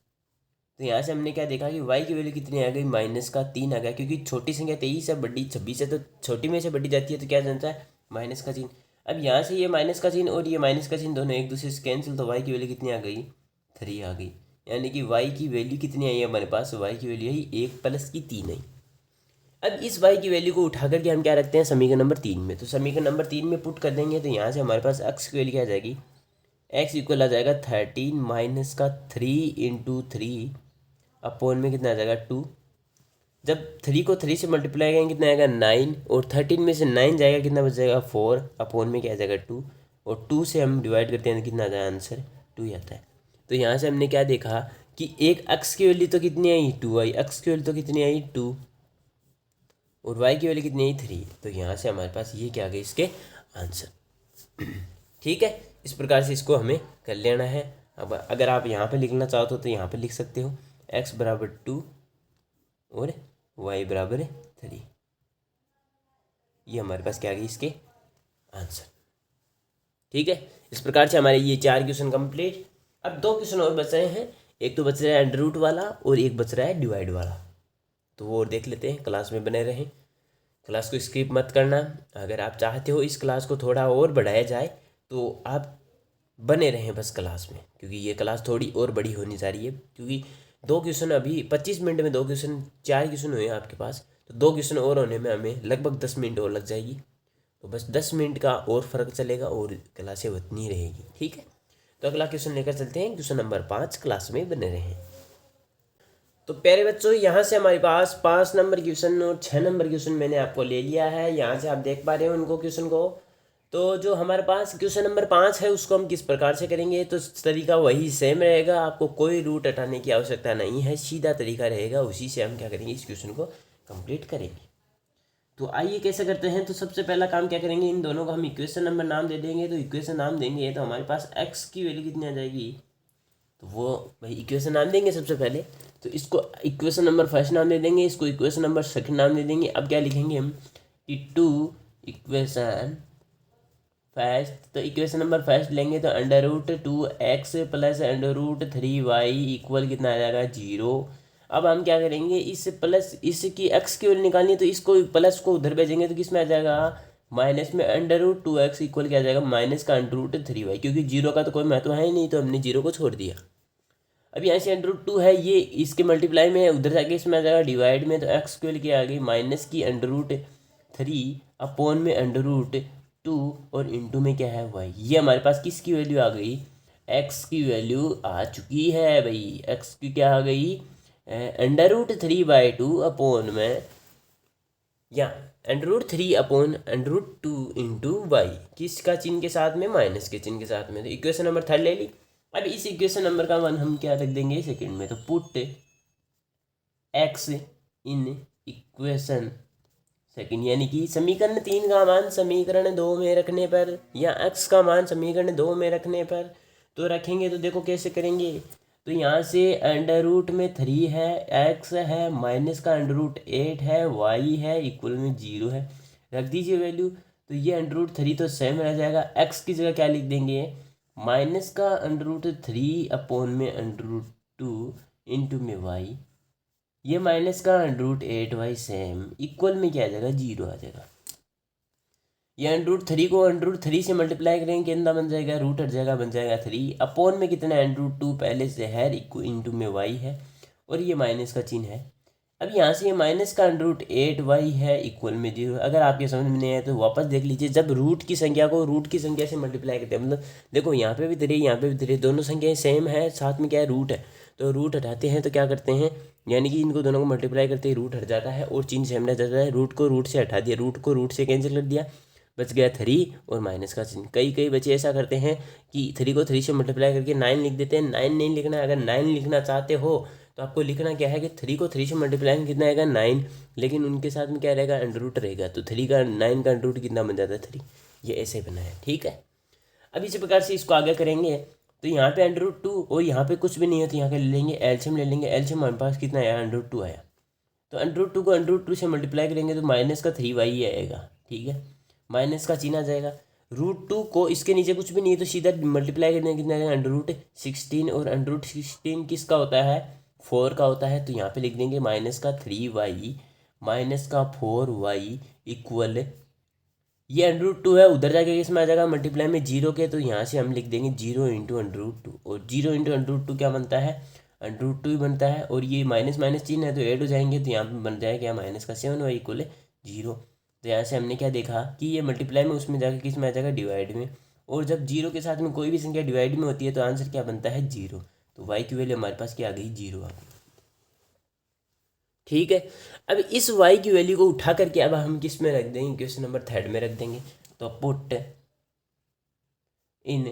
तो यहाँ से हमने क्या देखा कि y की वैल्यू कितनी आ गई -3 आ गया, क्योंकि छोटी संख्या 23 है, बड़ी 26 है, तो छोटी में से बड़ी जाती है, तो क्या जानता है माइनस का चिन्ह। अब यहाँ से ये माइनस का चिन्ह और ये माइनस का चिन्ह दोनों एक दूसरे से कैंसिल, तो y की वैल्यू कितनी आ गई 3 आ गई, यानी कि y की वैल्यू कितनी आई है हमारे पास, y की वैल्यू है 1 + की 3 आई। अब इस y की वैल्यू को उठा करके हम क्या रखते हैं समीकरण नंबर 3 में, तो समीकरण नंबर 3 में पुट कर देंगे, तो यहाँ से हमारे पास x की वैल्यू क्या आ जाएगी, x इक्वल आ जाएगा 13 - 3 × 3 अपॉन में कितना आ जाएगा 2। जब 3 को 3 से मल्टीप्लाई करेंगे कितना आएगा 9, और 13 में से 9 जाएगा कितना बच जाएगा 4 अपॉन में क्या आ जाएगा 2, और 2 से हम डिवाइड करते हैं तो कितना आ जाएगा आंसर 2 ही आता है। तो यहाँ से हमने क्या देखा कि एक x की वैल्यू तो कितनी आई 2 आई, x की वैल्यू तो कितनी आई 2, और y की वैल्यू कितनी आई 3। तो यहाँ से हमारे पास ये क्या आ गए इसके आंसर, ठीक है। इस प्रकार से इसको हमें कर लेना है। अब अगर आप यहाँ पे लिखना चाहते हो तो यहाँ पे लिख सकते हो x = 2 और y = 3। ये हमारे पास क्या आ गई इसके आंसर। ठीक है, इस प्रकार से हमारे ये 4 क्वेश्चन कंप्लीट। अब 2 क्वेश्चन और बच रहे हैं, एक तो बच रहा है अंडर रूट वाला और एक बच रहा है डिवाइड वाला, तो वो और देख लेते हैं। क्लास में बने रहें, क्लास को स्किप मत करना। अगर आप चाहते हो इस क्लास को थोड़ा और बढ़ाया जाए तो आप बने रहें बस क्लास में, क्योंकि ये क्लास थोड़ी और बड़ी होनी जा रही है। क्योंकि 2 क्वेश्चन अभी 25 मिनट में 2 क्वेश्चन, 4 क्वेश्चन हुए हैं आपके पास, तो 2 क्वेश्चन और होने में हमें लगभग 10 मिनट और लग जाएगी। तो बस 10 मिनट का और फ़र्क चलेगा और क्लासें उतनी रहेगी। ठीक है, तो अगला क्वेश्चन लेकर चलते हैं, क्वेश्चन नंबर 5। क्लास में बने रहें। तो प्यारे बच्चों, यहाँ से हमारे पास 5 नंबर क्वेश्चन और 6 नंबर क्वेश्चन मैंने आपको ले लिया है। यहाँ से आप देख पा रहे हो उनको क्वेश्चन को। तो जो हमारे पास क्वेश्चन नंबर 5 है उसको हम किस प्रकार से करेंगे, तो तरीका वही सेम रहेगा, आपको कोई रूट हटाने की आवश्यकता नहीं है, सीधा तरीका रहेगा, उसी से हम क्या करेंगे, इस क्वेश्चन को कंप्लीट करेंगे। तो आइए कैसे करते हैं। तो सबसे पहला काम क्या करेंगे, इन दोनों का हम इक्वेशन नंबर नाम दे देंगे। तो इक्वेशन नाम देंगे तो हमारे पास एक्स की वैल्यू कितनी आ जाएगी, तो वो भाई इक्वेशन नाम देंगे सबसे पहले। तो इसको इक्वेशन नंबर फर्स्ट नाम दे देंगे, इसको इक्वेशन नंबर सेकंड नाम दे देंगे। अब क्या लिखेंगे हम कि 2 इक्वेशन फर्स्ट। तो इक्वेशन नंबर फर्स्ट लेंगे तो √2x प्लस √3y इक्वल कितना आ जाएगा 0। अब हम क्या करेंगे, इस प्लस इसकी x की वैल्यू निकालनी है, तो इसको प्लस को उधर भेजेंगे तो किस में आ जाएगा, माइनस में √2x इक्वल क्या आ जाएगा, माइनस का √3y, क्योंकि 0 का तो कोई महत्व है ही नहीं, तो हमने 0 को छोड़ दिया। अब यहाँ से √2 है, ये इसके मल्टीप्लाई में है, उधर जाके इसमें आ जाएगा डिवाइड में, तो एक्स की वैल्यू क्या आ गई, माइनस की √3 अपॉन में √2 और इंटू में क्या है y। ये हमारे पास किसकी वैल्यू आ गई, x की वैल्यू आ चुकी है भाई। x की क्या आ गई, √3/2 अपॉन में, या √3 अपॉन √2 इंटू वाई, किसका चिन्ह के साथ में, माइनस के चिन्ह के साथ में। तो इक्वेशन नंबर 3 ले ली। अब इस इक्वेशन नंबर का वन हम क्या रख देंगे सेकंड में, तो put x in equation second, यानी कि समीकरण 3 का मान समीकरण 2 में रखने पर, या x का मान समीकरण 2 में रखने पर, तो रखेंगे। तो देखो कैसे करेंगे, तो यहाँ से √3 है, x है, माइनस का √8 है, y है, इक्वल में 0 है, रख दीजिए वैल्यू। तो ये √3 तो सेम रह जाएगा, x की जगह क्या लिख देंगे, माइनस का √3 अपॉन में √2 इंटू में y, ये माइनस का √8y सेम, इक्वल में क्या आ जाएगा, 0 आ जाएगा। ये √3 को √3 से मल्टीप्लाई करेंगे, कितना बन जाएगा, रूट हट जाएगा, बन जाएगा 3 अपॉन में कितना है, √2 पहले से है, इंटू में y है, और ये माइनस का चिन्ह है। अब यहाँ से ये माइनस का √8y है, इक्वल में 0। अगर आपके समझ में नहीं आए तो वापस देख लीजिए, जब रूट की संख्या को रूट की संख्या से मल्टीप्लाई करते हैं, मतलब देखो यहाँ पे भी 3 यहाँ पे भी 3, दोनों संख्याएं सेम है, साथ में क्या है, रूट है, तो रूट हटाते हैं तो क्या करते हैं, यानी कि इनको दोनों को मल्टीप्लाई करते ही रूट हट जाता है और चिन्ह सेम रह जाता है। रूट को रूट से हटा दिया, रूट को रूट से कैंसिल कर दिया, बच गया 3 और माइनस का चिन्ह। कई बच्चे ऐसा करते हैं कि 3 को 3 से मल्टीप्लाई करके 9 लिख देते हैं। 9 नहीं लिखना है, अगर 9 लिखना चाहते हो तो आपको लिखना क्या है कि 3 को 3 से मल्टीप्लाई में कितना आएगा, 9, लेकिन उनके साथ में क्या रहेगा, अंडर रहेगा, तो 3 का 9 का अंडर कितना बन जाता है, 3। ये ऐसे बना है, ठीक है। अब इसी प्रकार से इसको आगे करेंगे, तो यहाँ पे √2 और यहाँ पे कुछ भी नहीं है, तो यहाँ पे ले लेंगे एलसीएम, ले लेंगे एलसीएम, हमारे पास कितना आया, √2 आया। तो √2 को √2 से मल्टीप्लाई करेंगे तो माइनस का 3y आएगा, ठीक है, माइनस का चिन्ह आ जाएगा। √2 को इसके नीचे कुछ भी नहीं है तो सीधा मल्टीप्लाई करने कितना आएगा, √16, और √16 किसका होता है, 4 का होता है, तो यहाँ पे लिख देंगे माइनस का 3y माइनस का 4y इक्वल, ये √2 है, उधर जाके इसमें आ जाएगा मल्टीप्लाई में 0 के, तो यहाँ से हम लिख देंगे 0 इंटू √2, और 0 इंटू √2 क्या बनता है, √2 ही बनता है, और ये माइनस माइनस चिन्ह है तो ऐड हो जाएंगे, तो यहाँ पे बन जाएगा क्या, माइनस का 7y इक्वल 0। तो यहाँ से हमने क्या देखा कि ये मल्टीप्लाई में उसमें जाकर किस में आ जाएगा, डिवाइड में, और जब 0 के साथ में कोई भी संख्या डिवाइड में होती है तो आंसर क्या बनता है, 0। तो y की वैल्यू हमारे पास क्या आ गई, 0 आ गई, ठीक है। अब इस y की वैल्यू को उठा करके अब हम किस में रख देंगे, क्वेश्चन नंबर 3 में रख देंगे। तो पुट इन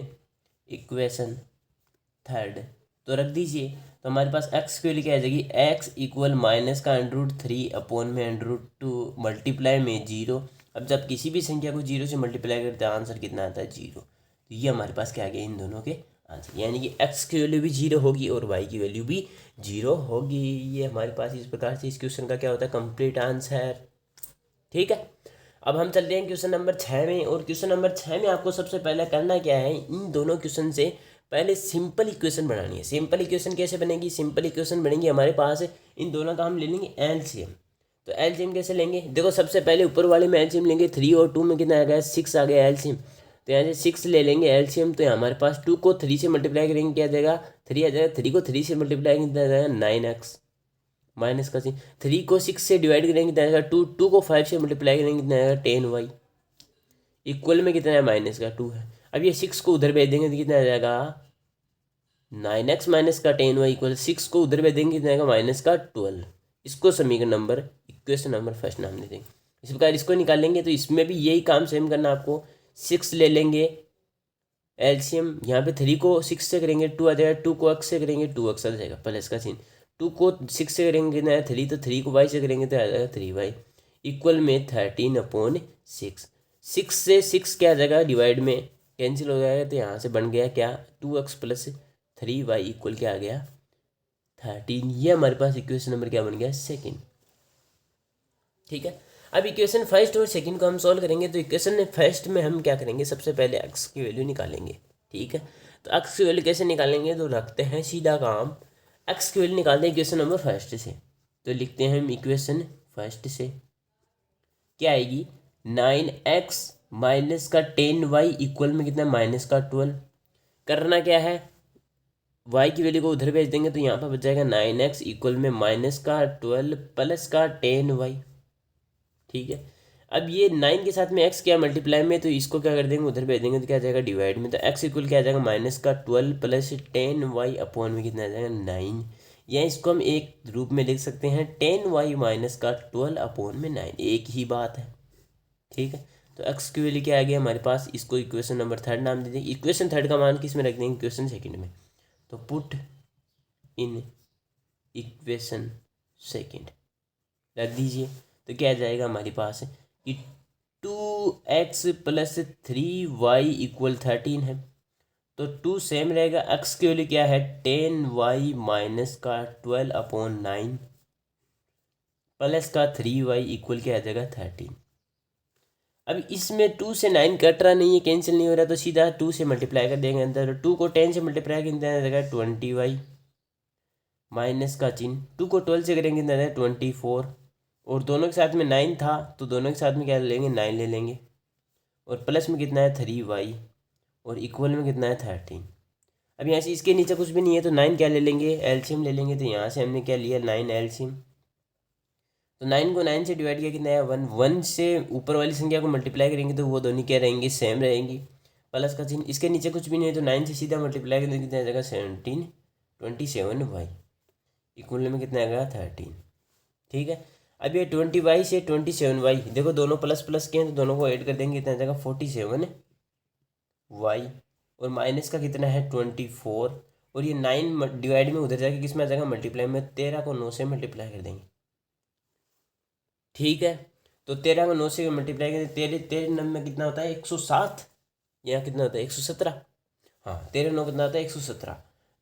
इक्वेशन 3, तो रख दीजिए। तो हमारे पास x की वैल्यू क्या आ जाएगी, x इक्वल माइनस का √3 अपॉन में √2 मल्टीप्लाई में 0। अब जब किसी भी संख्या को 0 से मल्टीप्लाई करते हैं आंसर कितना आता है, 0। तो ये हमारे पास क्या आ गया, इन दोनों के आंसर, यानी कि x की वैल्यू भी 0 होगी और y की वैल्यू भी 0 होगी। ये हमारे पास इस प्रकार से इस क्वेश्चन का क्या होता है, कंप्लीट आंसर, ठीक है। अब हम चलते हैं क्वेश्चन नंबर 6 में, और क्वेश्चन नंबर 6 में आपको सबसे पहले करना क्या है, इन दोनों क्वेश्चन से पहले सिंपल इक्वेशन बनानी है। सिंपल इक्वेशन कैसे बनेगी? सिंपल इक्वेशन बनेगी हमारे पास, इन दोनों का हम ले लेंगे एलसीएम। तो एलसीएम कैसे लेंगे? देखो सबसे पहले ऊपर वाले में एलसीएम लेंगे, 3 और 2 में कितना आ गया? 6 आ गया एलसीएम। तो यहाँ से 6 ले लेंगे एलसीएम, तो हमारे पास 2 को 3 से मल्टीप्लाई करेंगे, क्या आ जाएगा? 3 आ जाएगा। 3 को 3 से मल्टीप्लाई करेंगे, कितना आ जाएगा? 9x माइनस का 3 को 6 से डिवाइड करेंगे, कितना आएगा? 2। 2 को 5 से मल्टीप्लाई करेंगे, कितना आएगा? 10y इक्वल में कितना है? माइनस का 2 है। अब ये 6 को उधर भेज देंगे तो कितना आ जाएगा? 9x माइनस का 10y इक्वल 6 को उधर भेज देंगे, कितना आएगा? माइनस का 12। इसको समीकरण नंबर, इक्वेशन नंबर फर्स्ट नाम दे देंगे। इस प्रकार इसको निकाल लेंगे, तो इसमें भी यही काम सेम करना आपको। 6 ले लेंगे एलसीएम, यहाँ पे 3 को 6 से करेंगे 2 आ जाएगा, 2 को x से करेंगे 2x आ जाएगा, प्लस का चिन्ह। 2 को 6 से करेंगे कितना है? 3। तो 3 को y से करेंगे तो आ जाएगा 3y इक्वल में 13/6। 6 से 6 क्या आ जाएगा? डिवाइड में कैंसिल हो जाएगा, तो यहाँ से बन गया क्या? 2x प्लस 3y इक्वल क्या आ गया? 13। ये हमारे पास इक्वेशन नंबर क्या बन गया? सेकेंड। ठीक है, अब इक्वेशन फर्स्ट और सेकंड को हम सॉल्व करेंगे। तो इक्वेशन फर्स्ट में हम क्या करेंगे? सबसे पहले x की वैल्यू निकालेंगे। ठीक है, तो x की वैल्यू कैसे निकालेंगे? तो रखते हैं सीधा काम, x की वैल्यू निकालते हैं इक्वेशन नंबर फर्स्ट से। तो लिखते हैं हम इक्वेशन फर्स्ट से, क्या आएगी? 9x माइनस का 10y इक्वल में कितना? माइनस का 12। करना क्या है? y की वैल्यू को उधर भेज देंगे, तो यहाँ पर बच जाएगा 9x इक्वल में माइनस का 12 प्लस का 10y। ठीक है, अब ये 9 के साथ में x क्या मल्टीप्लाई में, तो इसको क्या कर देंगे? उधर भेज देंगे, तो क्या आ जाएगा? डिवाइड में। तो x इक्वल क्या आ जाएगा? माइनस का 12 प्लस 10y अपॉन में कितना आ जाएगा? 9। या इसको हम एक रूप में लिख सकते हैं 10y माइनस का 12 अपॉन में 9, एक ही बात है। ठीक है, तो x की वैल्यू क्या आ गया हमारे पास? इसको इक्वेशन नंबर थर्ड नाम दे देंगे। इक्वेशन थर्ड का मान किस में रख देंगे? इक्वेशन सेकंड में। तो पुट इन इक्वेशन सेकंड रख दीजिए, तो क्या आ जाएगा हमारे पास कि 2x प्लस 3y इक्वल 13 है। तो 2 सेम रहेगा। x की वैल्यू क्या है? 10y माइनस का 12 अपॉन 9 प्लस का 3y इक्वल क्या आ जाएगा? 13। अब इसमें 2 से 9 कट रहा नहीं है, कैंसिल नहीं हो रहा, तो सीधा 2 से मल्टीप्लाई कर देंगे अंदर। 2 को 10 से मल्टीप्लाई करेंगे, आ जाएगा 20y माइनस का चिन्ह। 2 को 12 से करेंगे, आ जाएगा 24। और दोनों के साथ में 9 था, तो दोनों के साथ में क्या ले लेंगे? 9 ले लेंगे। और प्लस में कितना है? 3y और इक्वल में कितना है? 13। अब यहाँ से इसके नीचे कुछ भी नहीं है, तो 9 क्या ले लेंगे? एलसीएम ले लेंगे। तो यहाँ से हमने क्या लिया? 9 एलसीएम। तो 9 को 9 से डिवाइड किया, कितना है? 1। 1 से ऊपर वाली संख्या को मल्टीप्लाई करेंगे, तो वो दोनों क्या रहेंगी? सेम रहेंगी, प्लस का चिन्ह। इसके नीचे कुछ भी नहीं है, तो 9 से सीधा मल्टीप्लाई करेंगे, कितना आ जाएगा? 17 27y इक्वल में कितना आएगा? 13। ठीक है, अब ये 20y से 27y, देखो दोनों प्लस प्लस के हैं, तो दोनों को ऐड कर देंगे, कितना आ जाएगा? 47y। और माइनस का कितना है? 24। और ये 9 डिवाइड में उधर जाके किस में आ जाएगा? मल्टीप्लाई में। 13 को 9 से मल्टीप्लाई कर देंगे। ठीक है, तो 13 को 9 से मल्टीप्लाई करें, 13 9 में कितना होता है? 107। यहाँ कितना होता है? 117। हाँ, 13 9 कितना होता है? 117।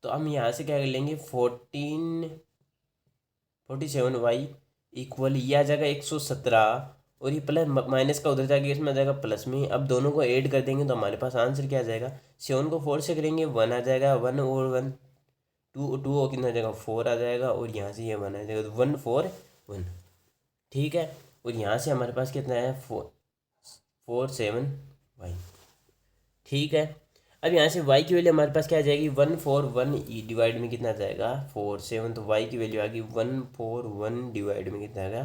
तो हम यहाँ से क्या कर लेंगे? 47y इक्वल ये आ जाएगा 117, और ये प्लस माइनस का उधर जाके इसमें आ जाएगा प्लस में। अब दोनों को ऐड कर देंगे, तो हमारे पास आंसर क्या आ जाएगा? 7 को 4 से करेंगे, 1 आ जाएगा। 1 और 1 2 2 और कितना आ जाएगा? 4 आ जाएगा। और यहाँ से ये 1 आ जाएगा, तो 1 4 1। ठीक है, और यहाँ से हमारे पास कितना है? 47y। ठीक है, अब यहाँ से y की वैल्यू हमारे पास क्या आ जाएगी? 141 डिवाइड में कितना आ जाएगा? 47। तो y की वैल्यू आ गई 141 डिवाइड में कितना आएगा?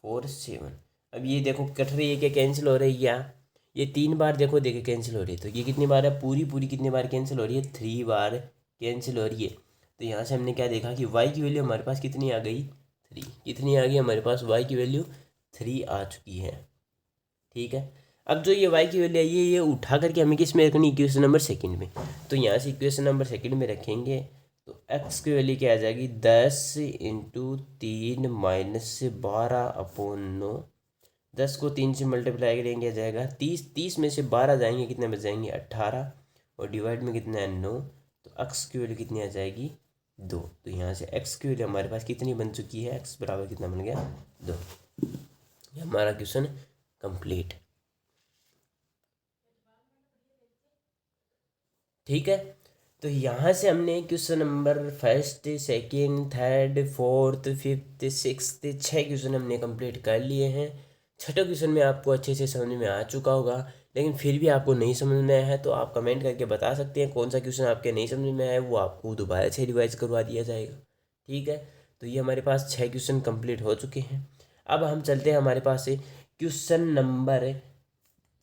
47। अब ये देखो कट रही है क्या? कैंसिल हो रही है क्या? ये 3 बार देखो कैंसिल हो रही है। तो ये कितनी बार है? पूरी पूरी कितनी बार कैंसिल हो रही है? 3 बार कैंसिल हो रही है। तो यहाँ से हमने क्या देखा कि y की वैल्यू हमारे पास कितनी आ गई? 3। कितनी आ गई हमारे पास? y की वैल्यू 3 आ चुकी है। ठीक है, अब जो ये y की वैल्यू है, ये उठा करके हमें किस में रखनी? इक्वेशन नंबर सेकंड में। तो यहाँ से इक्वेशन नंबर सेकंड में रखेंगे, तो x की वैल्यू क्या आ जाएगी? 10 इंटू 3 माइनस 12 अपॉन 9। 10 को 3 से मल्टीप्लाई करेंगे, आ जाएगा 30। 30 में से 12 जाएंगे, कितने बच जाएंगे? 18। और डिवाइड में कितना है? 9। तो x की वैल्यू कितनी आ जाएगी? 2। तो यहाँ से x की वैल्यू हमारे पास कितनी बन चुकी है? x बराबर कितना बन गया? 2। ये हमारा क्वेश्चन कंप्लीट। ठीक है, तो यहाँ से हमने question number first, second, third, fourth, fifth, sixth, 6 question हमने कंप्लीट कर लिए हैं। छठा क्वेश्चन में आपको अच्छे से समझ में आ चुका होगा, लेकिन फिर भी आपको नहीं समझ में आया है तो आप कमेंट करके बता सकते हैं कौन सा क्वेश्चन आपके नहीं समझ में आया, वो आपको दोबारा से रिवाइज करवा दिया जाएगा। ठीक है, तो ये हमारे पास 6 क्वेश्चन कंप्लीट हो चुके हैं। अब हम चलते हैं हमारे पास से क्वेश्चन नंबर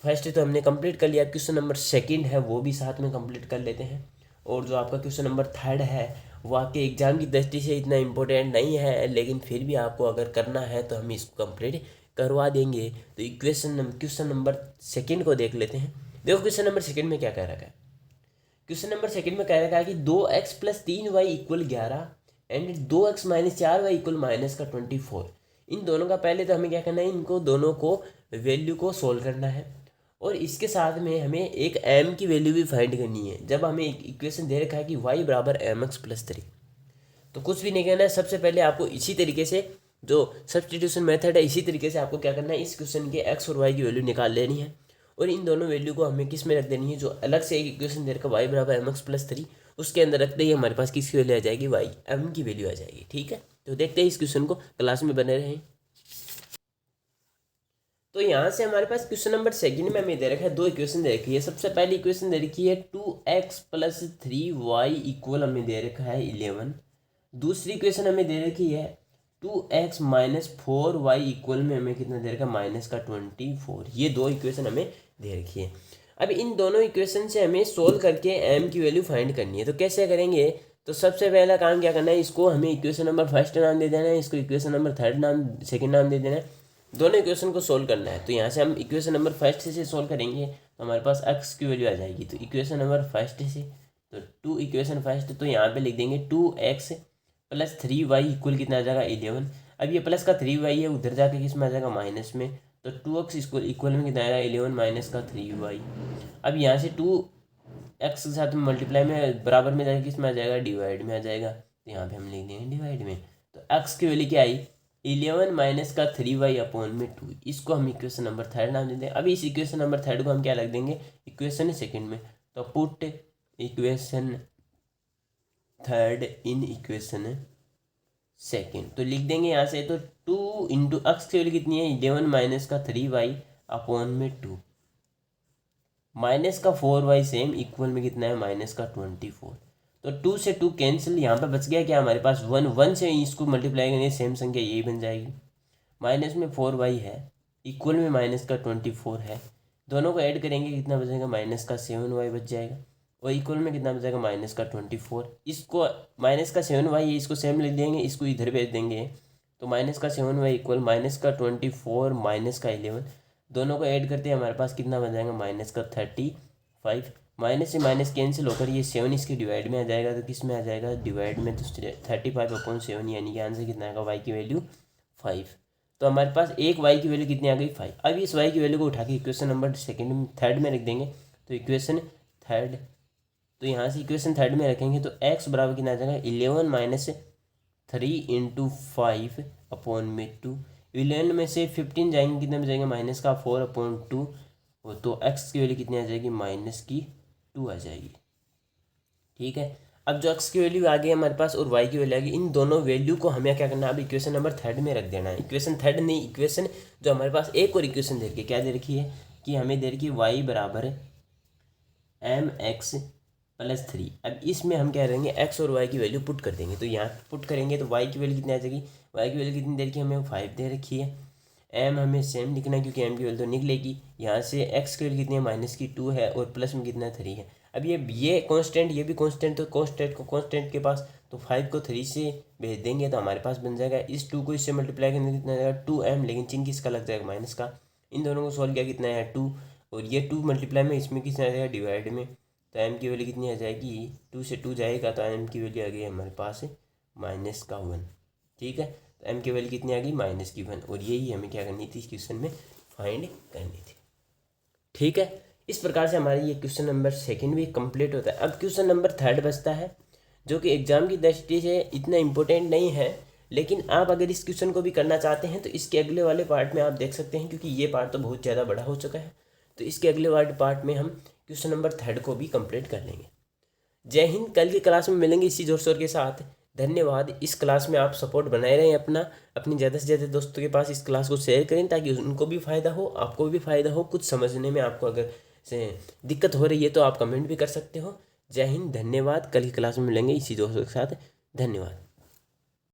फर्स्ट तो हमने कंप्लीट कर लिया, क्वेश्चन नंबर सेकंड है वो भी साथ में कंप्लीट कर लेते हैं। और जो आपका क्वेश्चन नंबर थर्ड है वो आपके एग्ज़ाम की दृष्टि से इतना इम्पोर्टेंट नहीं है, लेकिन फिर भी आपको अगर करना है तो हम इसको कंप्लीट करवा देंगे। तो क्वेश्चन नंबर सेकंड को देख लेते हैं। देखो क्वेश्चन नंबर सेकंड में क्या कह रखा है। क्वेश्चन नंबर सेकंड में कह रखा है कि 2x + 3y = 11 and 2x - 4y = -24। इन दोनों का पहले तो हमें क्या करना है, इनको दोनों को वैल्यू को सोल्व करना है और इसके साथ में हमें एक m की वैल्यू भी फाइंड करनी है। जब हमें एक इक्वेशन दे रखा है कि y = mx + 3, तो कुछ भी नहीं करना है। सबसे पहले आपको इसी तरीके से जो सब्स्टिट्यूशन मेथड है, इसी तरीके से आपको क्या करना है, इस क्वेश्चन के x और y की वैल्यू निकाल लेनी है और इन दोनों वैल्यू को हमें किस में रख देनी है, जो अलग से एक इक्वेशन दे रखा y = mx + 3, उसके अंदर रखते ही हमारे पास किसकी वैल्यू आ जाएगी, y m की वैल्यू आ जाएगी। ठीक है, तो देखते हैं इस क्वेश्चन को, क्लास में बने रहें। तो यहाँ से हमारे पास क्वेश्चन नंबर सेकंड में हमें दे रखा है, दो इक्वेशन दे रखी है। सबसे पहली इक्वेशन दे रखी है 2x + 3y = हमें दे रखा है 11। दूसरी इक्वेशन हमें दे रखी है 2x - 4y = में हमें कितना दे रखा है, -24। ये दो इक्वेशन हमें दे रखी है। अब इन दोनों इक्वेशन से हमें सोल्व करके m की वैल्यू फाइंड करनी है। तो कैसे करेंगे, तो सबसे पहला काम क्या करना है, इसको हमें इक्वेशन नंबर फर्स्ट नाम दे देना है, इसको इक्वेशन नंबर सेकंड नाम दे देना है। दोनों इक्वेशन को सोल्व करना है। तो यहाँ से हम इक्वेशन नंबर फर्स्ट से सोल्व करेंगे तो हमारे पास x की वैल्यू आ जाएगी। तो इक्वेशन नंबर फर्स्ट से तो 2 इक्वेशन फर्स्ट, तो यहाँ पे लिख देंगे 2x + 3y = कितना आ जाएगा, 11। अब ये प्लस का 3y है, उधर जाके किस में आ जाएगा, माइनस में। तो 2x इक्वल में कितना आएगा, 11 - का 3y। अब यहाँ से 2x के साथ में मल्टीप्लाई में बराबर में जाएगा, किस में आ जाएगा, डिवाइड में आ जाएगा। तो यहाँ पे हम लिख देंगे डिवाइड में। तो x की वैल्यू क्या आई, 11 - का 3y/2। इसको हम इक्वेशन नंबर थर्ड नाम देते हैं। अभी इस इक्वेशन नंबर थर्ड को हम क्या लग देंगे, इक्वेशन सेकंड में। तो put equation third in equation second, तो लिख देंगे यहाँ से। तो 2 × x की वैल्यू कितनी है, 11 - का 3y/2 माइनस का 4y सेम इक्वल में कितना है, -24। तो 2 से 2 कैंसिल, यहाँ पे बच गया क्या हमारे पास 1 से इसको मल्टीप्लाई करेंगे, सेम संख्या यही बन जाएगी। माइनस में 4y है, इक्वल में -24 है, दोनों को ऐड करेंगे कितना बचेगा, -7y बच जाएगा। और इक्वल में कितना बचेगा, -24। इसको -7y है, इसको सेम लिख देंगे, इसको इधर भेज देंगे। तो -7y = -24 - 11, दोनों को ऐड करते हैं हमारे पास कितना बन जाएगा, -35। माइनस से माइनस कैंसिल होकर ये 7 इसके डिवाइड में आ जाएगा। तो किस में आ जाएगा, डिवाइड में। तो 35/7, यानी कि आंसर कितना आएगा, y की वैल्यू 5। तो हमारे पास एक y की वैल्यू कितनी आ गई, 5। अब इस y की वैल्यू को उठा के इक्वेशन नंबर थर्ड में रख देंगे। तो इक्वेशन थर्ड, तो यहाँ से इक्वेशन थर्ड में रखेंगे तो x बराबर कितना आ जाएगा, 11 - 3 × 5/2। 11 में से 15 जाएंगे, कितने में जाएंगे, -4/2। तो x की वैल्यू कितनी आ जाएगी, -2 आ जाएगी। ठीक है, अब जो x की वैल्यू आ गई हमारे पास और y की वैल्यू आ गई, इन दोनों वैल्यू को हमें क्या करना है, अब इक्वेशन नंबर थर्ड में रख देना है। इक्वेशन थर्ड नहीं, इक्वेशन जो हमारे पास एक और इक्वेशन दे रखी है, क्या दे रखी है कि हमें दे रखी है y = mx + 3। अब इसमें हम क्या करेंगे, x और y की वैल्यू पुट कर देंगे। तो यहाँ पुट करेंगे तो y की वैल्यू कितनी आ जाएगी, y की वैल्यू कितनी दे रखी है, हमें 5 दे रखी है। m हमें सेम लिखना है क्योंकि m की वैल्यू तो निकलेगी। यहाँ से x की वैल्यू कितनी है, -2 है और प्लस में कितना है, 3 है। अब ये कांस्टेंट, ये भी कांस्टेंट, तो कांस्टेंट के पास तो 5 को 3 से भेज देंगे तो हमारे पास बन जाएगा, इस 2 को इससे मल्टीप्लाई करने कितना आ जाएगा, 2m, लेकिन चिन्ह किसका लग जाएगा, माइनस का। इन दोनों को सॉल्व किया कितना है, 2, और ये 2 मल्टीप्लाई में इसमें कितना आ जाएगा, डिवाइड में। तो m की वैल्यू कितनी आ जाएगी, 2 से 2 जाएगा तो m की वैल्यू आ गई हमारे पास -1। ठीक है, तो m की वैल्यू कितनी आ गई, -1। और यही हमें क्या करनी थी, इस क्वेश्चन में फाइंड करनी थी। ठीक है, इस प्रकार से हमारी ये क्वेश्चन नंबर सेकंड भी कंप्लीट होता है। अब क्वेश्चन नंबर थर्ड बचता है, जो कि एग्ज़ाम की दृष्टि से इतना इम्पोर्टेंट नहीं है, लेकिन आप अगर इस क्वेश्चन को भी करना चाहते हैं तो इसके अगले वाले पार्ट में आप देख सकते हैं, क्योंकि ये पार्ट तो बहुत ज़्यादा बड़ा हो चुका है। तो इसके अगले वाले पार्ट में हम क्वेश्चन नंबर 3 को भी कंप्लीट कर लेंगे। जय हिंद। कल की क्लास में मिलेंगे इसी जोर शोर के साथ। धन्यवाद। इस क्लास में आप सपोर्ट बनाए रहें अपना, अपनी ज़्यादा से ज़्यादा दोस्तों के पास इस क्लास को शेयर करें ताकि उनको भी फ़ायदा हो, आपको भी फ़ायदा हो। कुछ समझने में आपको अगर से दिक्कत हो रही है तो आप कमेंट भी कर सकते हो। जय हिंद, धन्यवाद। कल की क्लास में मिलेंगे इसी जोर शोर के साथ। धन्यवाद।